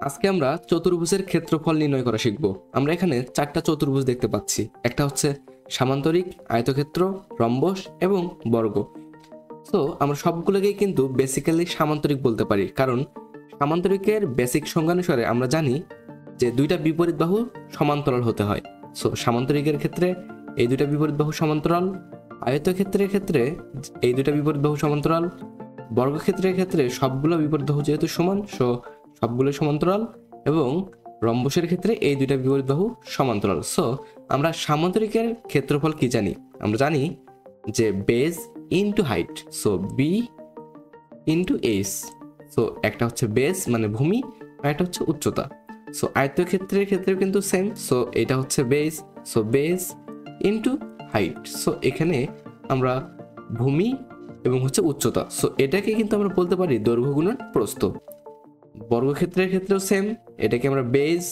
আজকে আমরা চতুর্ভুজের ক্ষেত্রফল নির্ণয় করা শিখব। আমরা এখানে চারটা চতুর্ভুজ দেখতে পাচ্ছি। একটা হচ্ছে সামান্তরিক, আয়তক্ষেত্র, রম্বস এবং বর্গ। তো আমরা সবগুলোকেই কিন্তু বেসিক্যালি সামান্তরিক বলতে পারি, কারণ সামান্তরিকের বেসিক সংজ্ঞানুসারে আমরা জানি যে দুইটা বিপরীত বাহু সমান্তরাল হতে হয়। সো সামান্তরিকের ক্ষেত্রে এই দুইটা বিপরীত বাহু সমান্তরাল, আয়তক্ষেত্রের ক্ষেত্রে এই দুইটা বিপরীত বাহু সমান্তরাল, বর্গক্ষেত্রের ক্ষেত্রে সবগুলো বিপরীত বাহু যেহেতু সমান, সো সবগুলো সমান্তরাল, এবং রম্বসের ক্ষেত্রে এই দুইটা বিপরীত বাহু সমান্তরাল। সো আমরা সামান্তরিকের ক্ষেত্রফল কি জানি? আমরা জানি যে base into height, so B into S. So একটা হচ্ছে বেস মানে ভূমি, আর একটা হচ্ছে উচ্চতা। সো আয়তক্ষেত্রের ক্ষেত্রেও কিন্তু সেম। সো এটা হচ্ছে base, so base into height. So এখানে আমরা ভূমি এবং হচ্ছে উচ্চতা, সো এটাকে কিন্তু আমরা বলতে পারি দৈর্ঘ্য গুণন প্রস্থ। বর্গক্ষেত্রের ক্ষেত্রেও সেম, এটাকে আমরা বেস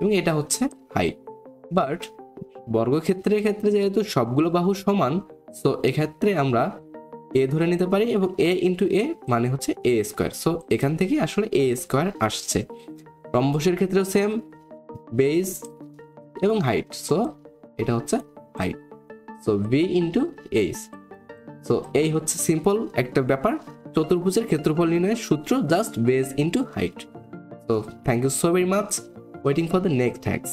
এবং এটা হচ্ছে হাইট। বাট বর্গক্ষেত্রের ক্ষেত্রে যেহেতু সবগুলো বাহু সমান, সো এক্ষেত্রে আমরা এ ধরে নিতে পারি, এবং এ ইন্টু এ মানে হচ্ছে এ স্কোয়ার। সো এখান থেকে আসলে এ স্কোয়ার আসছে। রম্বসের ক্ষেত্রেও সেম, বেস এবং হাইট, সো এটা হচ্ছে height, so B into H. So এই হচ্ছে সিম্পল একটা ব্যাপার, চতুর্ভুজের ক্ষেত্রফল নির্ণয়ের সূত্র, just base into height. So thank you so very much, waiting for the next hacks.